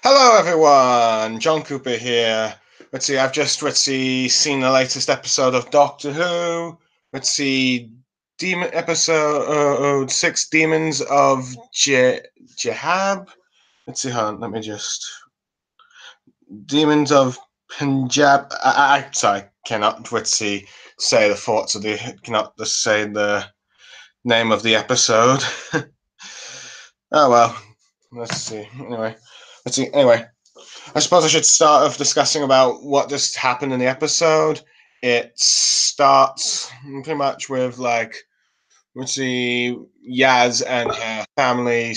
Hello, everyone. John Cooper here. I've just seen the latest episode of Doctor Who. Let's see, Demon episode six, Demons of Jehab. Let's see, hold on, let me just Demons of Punjab. Sorry, cannot say the thoughts of the cannot just say the name of the episode. Oh well, let's see. Anyway. I suppose I should start off discussing about what just happened in the episode. It starts pretty much with Yaz and her family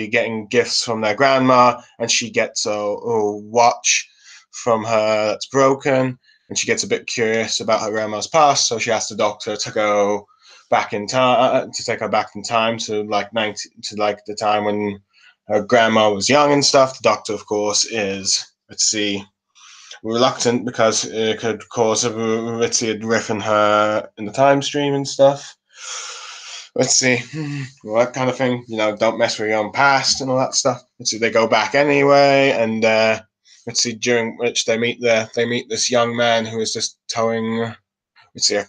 getting gifts from their grandma, and she gets a watch from her that's broken, and she gets a bit curious about her grandma's past, so she asks the doctor to go back in time to take her back in time to the time when her grandma was young and stuff. The doctor, of course, is reluctant because it could cause a riff in her in the time stream and stuff. Well, that kind of thing. Don't mess with your own past and all that stuff. They go back anyway, and during which they meet this young man who is just towing a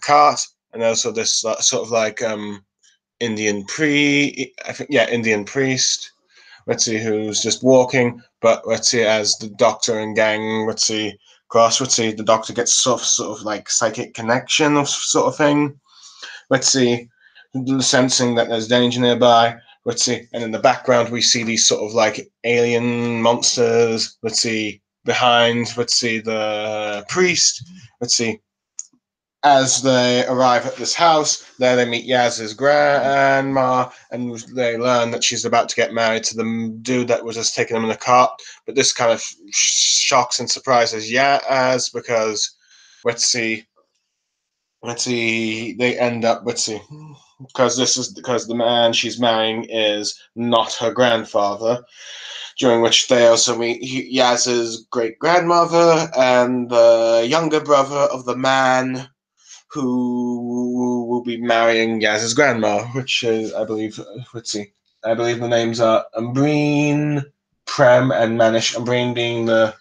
cart, and also this sort of Indian priest. Who's just walking, but as the doctor and gang, cross, the doctor gets sort of like psychic connection of sort of thing. Sensing that there's danger nearby. And in the background we see these sort of like alien monsters. Behind, the priest. As they arrive at this house, there they meet Yaz's grandma, and they learn that she's about to get married to the dude that was just taking them in the cart. But this kind of shocks and surprises Yaz because, they end up, because the man she's marrying is not her grandfather. During which they also meet Yaz's great grandmother and the younger brother of the man who will be marrying Yaz's grandma, which is, I believe, I believe the names are Umbreen, Prem, and Manish. Umbreen being the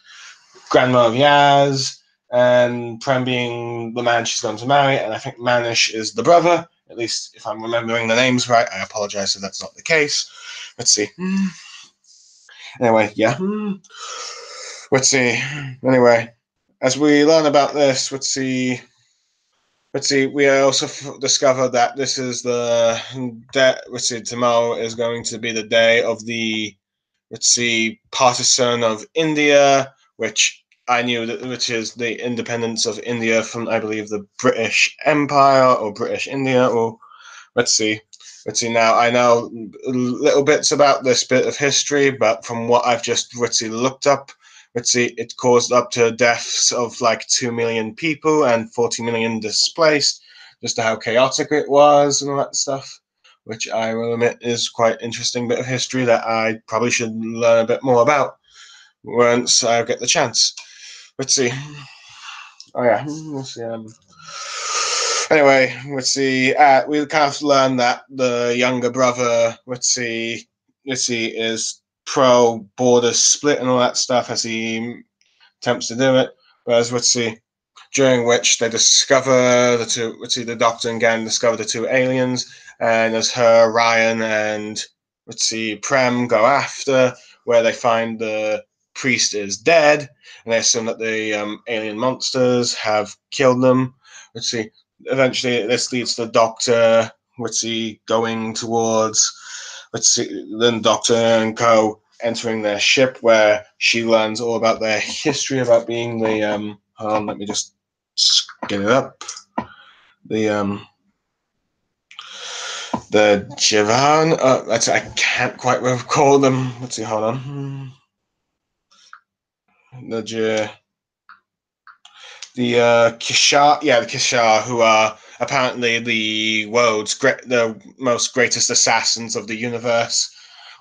grandma of Yaz, and Prem being the man she's going to marry, and I think Manish is the brother, at least if I'm remembering the names right. I apologize if that's not the case. Let's see. Anyway, yeah. Let's see. Anyway, as we learn about this, we also discover that this is tomorrow is going to be the day of the, partition of India, which I knew that, which is the independence of India from, I believe, the British Empire or British India, or let's see. Now I know little bits about this bit of history, but from what I've just looked up, it caused up to deaths of like 2 million people and 40 million displaced, just to how chaotic it was and all that stuff, which I will admit is quite interesting bit of history that I probably should learn a bit more about once I get the chance. Let's see. Oh yeah, let's see. Anyway, we kind of learn that the younger brother, is pro border split and all that stuff as he attempts to do it. Whereas, during which they discover the Doctor and gang discover the two aliens, and as her, Ryan, and Prem go after, where they find the priest is dead, and they assume that the alien monsters have killed them. Eventually this leads to the Doctor, going towards, the Doctor and co entering their ship, where she learns all about their history, about being the hold on, let me just get it up. The Javan. I can't quite recall them. Let's see. Hold on. The Kishar. Yeah, the Kishar, who are apparently the most greatest assassins of the universe.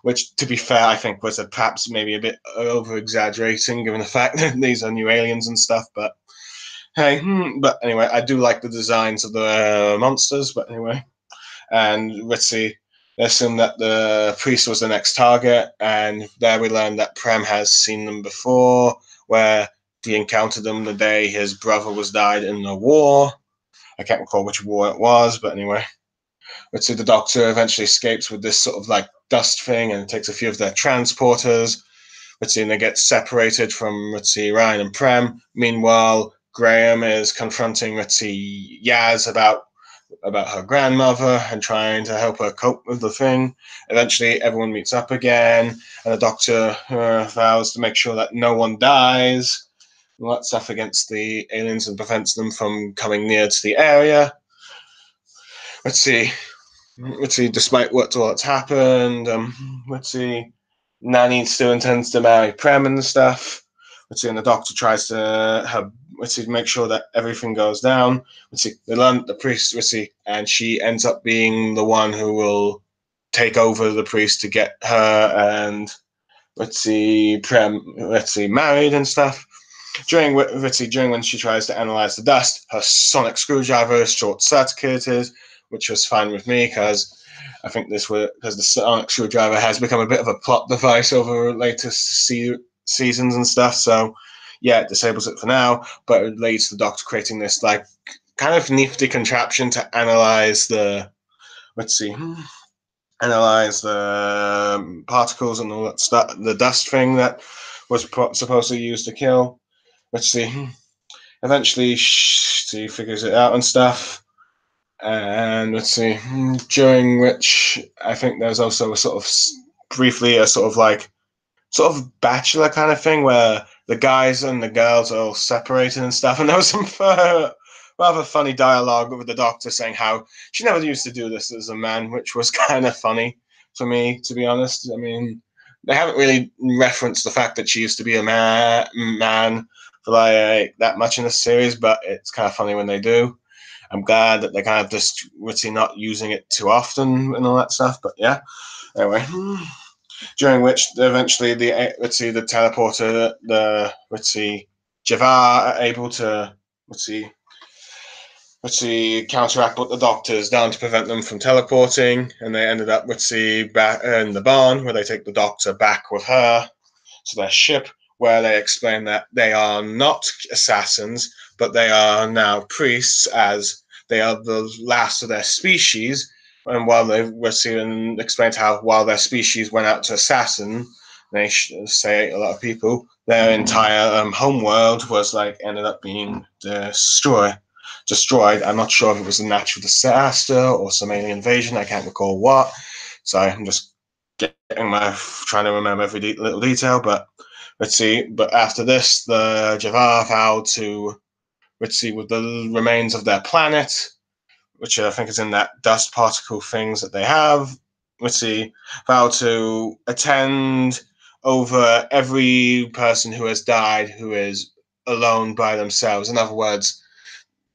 Which, to be fair, I think was perhaps maybe a bit over exaggerating, given the fact that these are new aliens and stuff. But hey, but anyway, I do like the designs of the monsters. But anyway, and They assume that the priest was the next target, and there we learn that Prem has seen them before, where he encountered them the day his brother was died in the war. I can't recall which war it was, but anyway. But so the Doctor eventually escapes with this sort of like dust thing and takes a few of their transporters. Let's see, and they get separated from, let's see, Ryan and Prem. Meanwhile, Graham is confronting, let's see, Yaz about her grandmother and trying to help her cope with the thing. Eventually, everyone meets up again, and the Doctor vows to make sure that no one dies. All that stuff against the aliens and prevents them from coming near to the area. Let's see. Let's see. Despite what's happened, let's see. Nanny still intends to marry Prem and stuff. Let's see, and the Doctor tries to have, let's see, make sure that everything goes down. Let's see, they learn the priest, let's see, and she ends up being the one who will take over the priest to get her and, let's see, Prem, let's see, married and stuff. During when she tries to analyze the dust, her sonic screwdriver is short circuited, which was fine with me because I think this was because the sonic screwdriver has become a bit of a plot device over latest seasons and stuff. So yeah, it disables it for now, but it leads to the Doctor creating this like kind of nifty contraption to analyze the, let's see, analyze the particles and all that stuff, the dust thing that was supposedly used to kill. Let's see. Eventually, she figures it out and stuff. And let's see, during which I think there's also a sort of briefly a sort of like sort of bachelor kind of thing where the guys and the girls are all separated and stuff. And there was some rather funny dialogue with the Doctor saying how she never used to do this as a man, which was kind of funny for me, to be honest. I mean, they haven't really referenced the fact that she used to be a man for like that much in the series, but it's kind of funny when they do. I'm glad that they're kind of just really not using it too often and all that stuff. But yeah, anyway, during which eventually the let's see the teleporter, the let's see Javar are able to let's see counteract what the Doctor's done to prevent them from teleporting, and they ended up let's see back in the barn where they take the Doctor back with her to their ship, where they explain that they are not assassins, but they are now priests, as they are the last of their species. And while they were seen explained how while their species went out to assassin, they say a lot of people, their entire homeworld was like ended up being destroyed. I'm not sure if it was a natural disaster or some alien invasion. I can't recall what. So I'm just trying to remember every little detail. But let's see. But after this, the Javar vowed to let's see with the remains of their planet, which I think is in that dust particle things that they have. Let's see, vow to attend over every person who has died who is alone by themselves. In other words,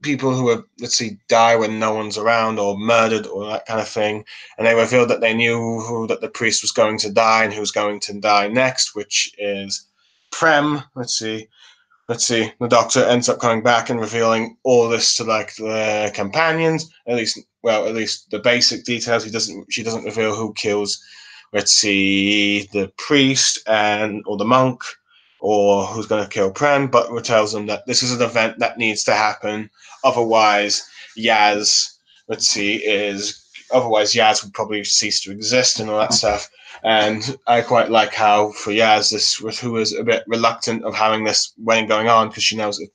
people who are, let's see, die when no one's around or murdered or that kind of thing. And they revealed that they knew that the priest was going to die and who was going to die next, which is Prem. Let's see, the Doctor ends up coming back and revealing all this to like the companions. At least the basic details. She doesn't reveal who kills. Let's see, the priest or the monk, or who's going to kill Prem, but tells them that this is an event that needs to happen. Otherwise, Yaz, otherwise Yaz would probably cease to exist and all that stuff. And I quite like how for Yaz, who was a bit reluctant of having this wedding going on because she knows if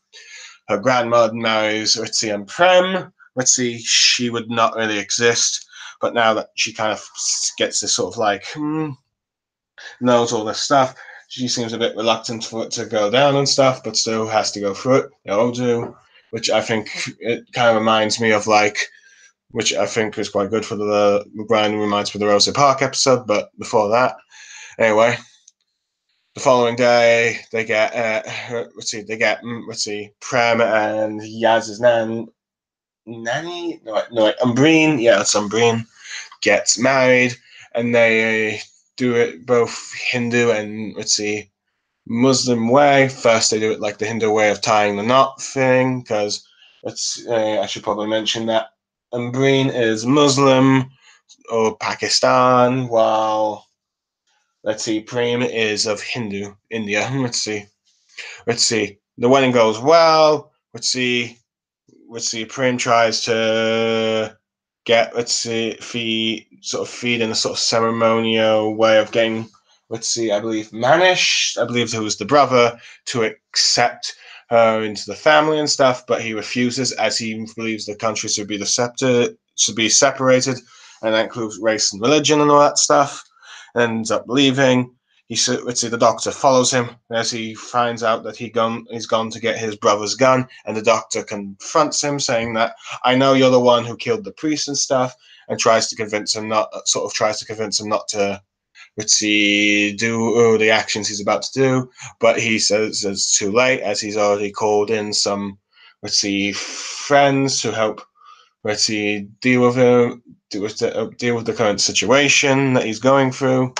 her grandmother marries Ritzy and Prem, Ritzy, she would not really exist. But now that she kind of gets this sort of like, knows all this stuff, she seems a bit reluctant for it to go down and stuff, but still has to go through it. They all do, which I think it kind of reminds me of like, which I think is quite good for the Brian reminds me of the Rosa Park episode. But before that, anyway, the following day they get Prem and Yaz's nanny, Umbreen, yeah, it's Umbreen, gets married, and they do it both Hindu and Muslim way. First, they do it like the Hindu way of tying the knot thing, because I should probably mention that Umbreen is Muslim, or Pakistan, while let's see, Prem is of Hindu India. Let's see. The wedding goes well. Let's see. Prem tries to get feed in a sort of ceremonial way of getting I believe Manish, I believe who was the brother, to accept her into the family and stuff, but he refuses as he believes the country should be separated, and that includes race and religion and all that stuff. And ends up leaving. The doctor follows him as he finds out that he's gone to get his brother's gun, and the doctor confronts him, saying that I know you're the one who killed the priest and stuff, and tries to convince him not to do the actions he's about to do, but he says it's too late as he's already called in some friends to help deal with him, deal with the current situation that he's going through.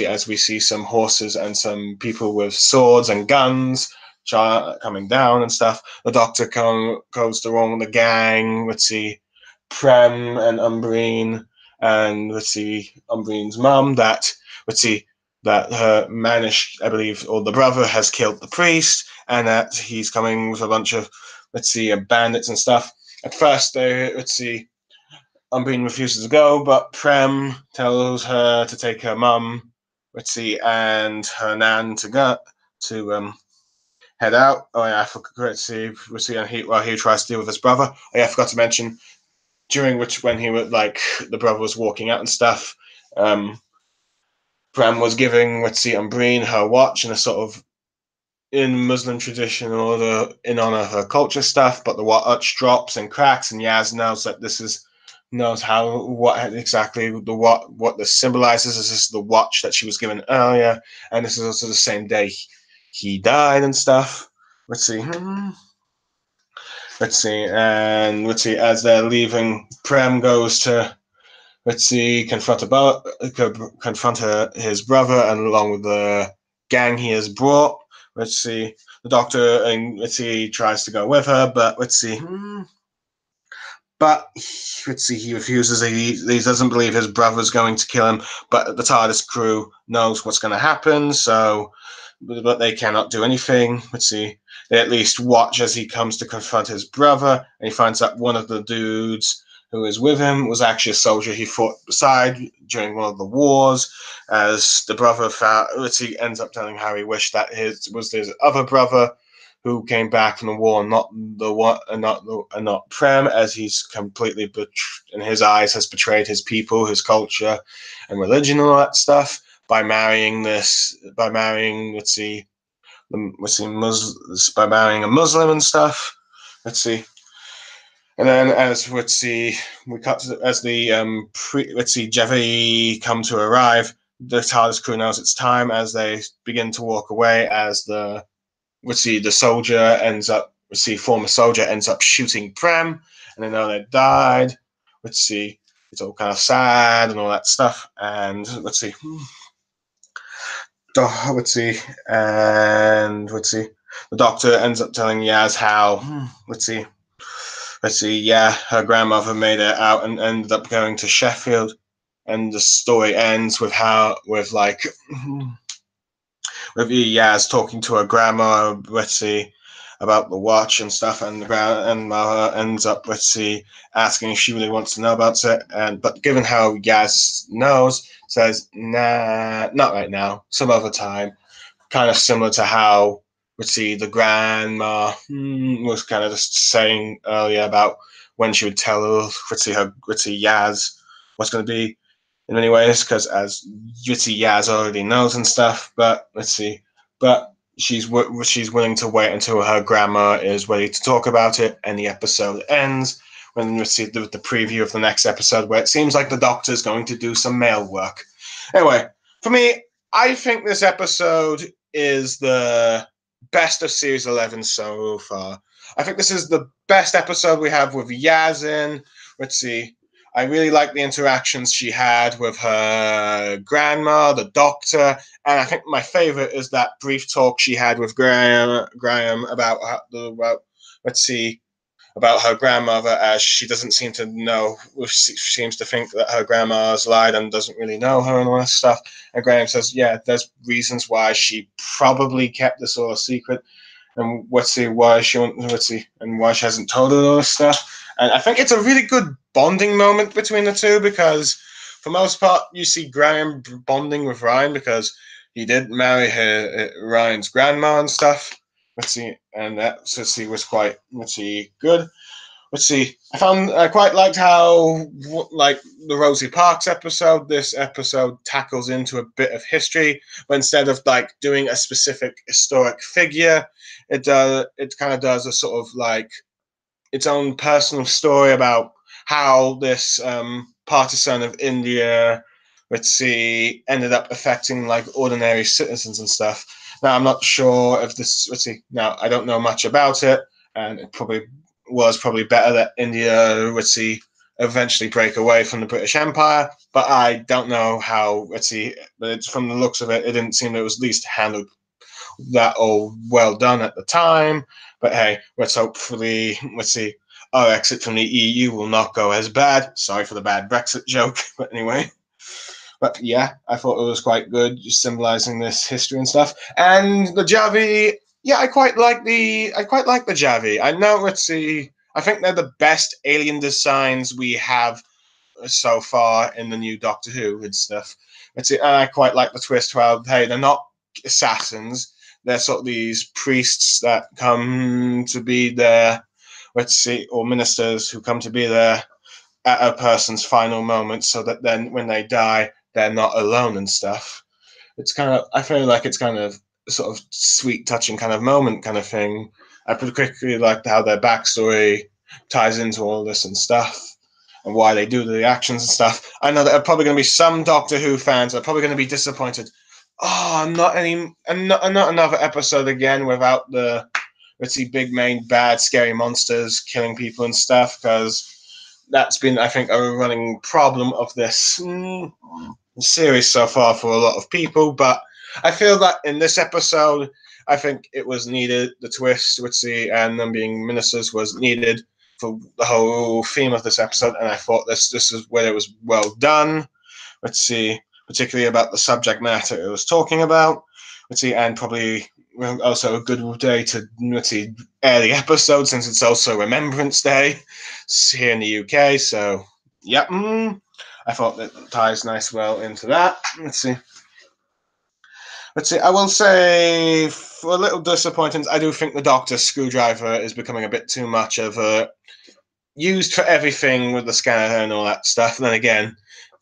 As we see some horses and some people with swords and guns coming down and stuff. The doctor goes to warn the gang. Prem and Umbreen, and Umbreen's mum that her Manish, I believe, or the brother has killed the priest, and that he's coming with a bunch of bandits and stuff. At first, Umbreen refuses to go, but Prem tells her to take her mum, and her nan to go to head out. Oh yeah, I forgot. While he tries to deal with his brother. Oh yeah, I forgot to mention during when he was the brother was walking out and stuff. Prem was giving Umbreen her watch in a sort of in Muslim tradition in honor of her culture stuff, but the watch drops and cracks, and Yaz knows how what exactly what this symbolizes. This is the watch that she was given earlier, and this is also the same day he died and stuff. As they're leaving, Prem goes to confront his brother, and along with the gang he has brought. The doctor, and tries to go with her, but he refuses. He doesn't believe his brother's going to kill him, but the TARDIS crew knows what's going to happen, so but they cannot do anything. They at least watch as he comes to confront his brother, and he finds out one of the dudes who is with him was actually a soldier he fought beside during one of the wars. As the brother he ends up telling how he wished that his other brother who came back from the war, not Prem, as he's completely in his eyes has betrayed his people, his culture, and religion, and all that stuff by marrying by marrying a Muslim and stuff. And then as we cut to as the Jeffy come to arrive, the TARDIS crew knows it's time as they begin to walk away. As the soldier ends up, former soldier ends up shooting Prem, and they know they died. It's all kind of sad and all that stuff. And the doctor ends up telling Yaz how her grandmother made it out and ended up going to Sheffield, and the story ends with Yaz talking to her grandma, about the watch and stuff, and the grandmother ends up asking if she really wants to know about it, but given how Yaz knows, says nah, not right now, some other time. Kind of similar to how the grandma was kind of just saying earlier about when she would tell Yaz what's going to be in many ways, because as Yaz already knows and stuff. But but she's willing to wait until her grandma is ready to talk about it, and the episode ends when we see the preview of the next episode, where it seems like the Doctor's going to do some mail work. Anyway, for me, I think this episode is the best of Series 11 so far. I think this is the best episode we have with Yazin. I really like the interactions she had with her grandma, the doctor, and I think my favorite is that brief talk she had with Graham about about her grandmother, as she doesn't seem to know, she seems to think that her grandma's lied and doesn't really know her and all that stuff. And Graham says, yeah, there's reasons why she probably kept this all a secret, and why she and why she hasn't told her all this stuff. And I think it's a really good bonding moment between the two, because for most part you see Graham bonding with Ryan because he did marry Ryan's grandma and stuff. And that was quite good. I quite liked how, like the Rosie Parks episode, this episode tackles into a bit of history, but instead of like doing a specific historic figure, it kind of does a sort of like its own personal story about how this partisan of India, ended up affecting like ordinary citizens and stuff. Now I'm not sure if this. Now I don't know much about it, and it probably better that India eventually break away from the British Empire. But I don't know how. But it's from the looks of it, it didn't seem it was at least handled that all well done at the time. But hey, our exit from the EU will not go as bad. Sorry for the bad Brexit joke, but anyway. But yeah, I thought it was quite good, just symbolizing this history and stuff. And the Javi, yeah, I quite like the Javi. I know. I think they're the best alien designs we have so far in the new Doctor Who and stuff. And I quite like the twist where, hey, they're not assassins. They're sort of these priests that come to be there, or ministers who come to be there at a person's final moment, so that then when they die, they're not alone and stuff. I feel like it's kind of sort of sweet, touching kind of moment kind of thing. I particularly liked how their backstory ties into all this and stuff, and why they do the actions and stuff. I know there are probably going to be some Doctor Who fans that are probably going to be disappointed. Oh, not another episode again without the big main bad scary monsters killing people and stuff, because that's been, I think, a running problem of this series so far for a lot of people. But I feel that in this episode, I think it was needed. The twist, and them being ministers was needed for the whole theme of this episode. And I thought this is where it was well done. Particularly about the subject matter it was talking about. And probably also a good day to air the episode, since it's also Remembrance Day here in the UK. So, yep, I thought that ties well into that. I will say, for a little disappointing, I do think the Doctor's screwdriver is becoming a bit too much of a used for everything with the scanner and all that stuff. And then again,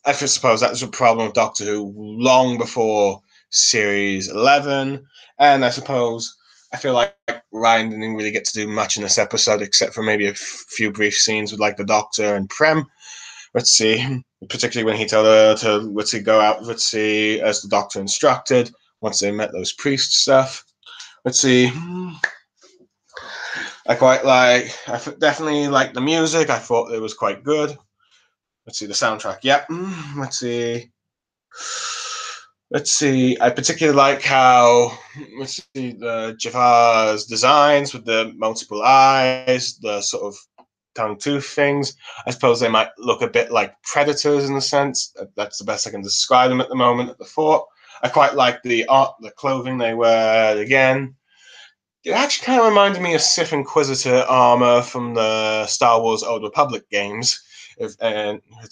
I suppose that was a problem of Doctor Who long before Series 11. And I feel like Ryan didn't really get to do much in this episode, except for maybe a few brief scenes with like the Doctor and Prem. Particularly when he told her to go out, as the Doctor instructed, once they met those priest stuff. I definitely like the music. I thought it was quite good. The soundtrack. Yep. Let's see. I particularly like how the Jafar's designs with the multiple eyes, the sort of tongue tooth things. I suppose they might look a bit like predators in a sense. That's the best I can describe them at the moment at the fort. I quite like the art, the clothing they wear again. It actually kind of reminded me of Sith Inquisitor armor from the Star Wars Old Republic games. Let's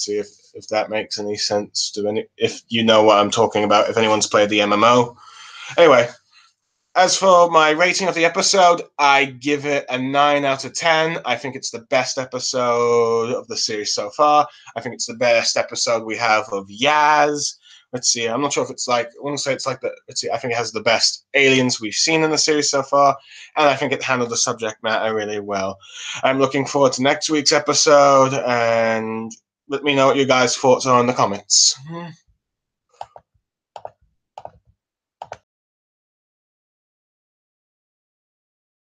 see if that makes any sense to any. If you know what I'm talking about, if anyone's played the MMO. Anyway, as for my rating of the episode, I give it a 9 out of 10. I think it's the best episode of the series so far. I think it's the best episode we have of Yaz. I'm not sure if it's like, I want to say it's like I think it has the best aliens we've seen in the series so far, and I think it handled the subject matter really well. I'm looking forward to next week's episode, and let me know what you guys' thoughts are in the comments.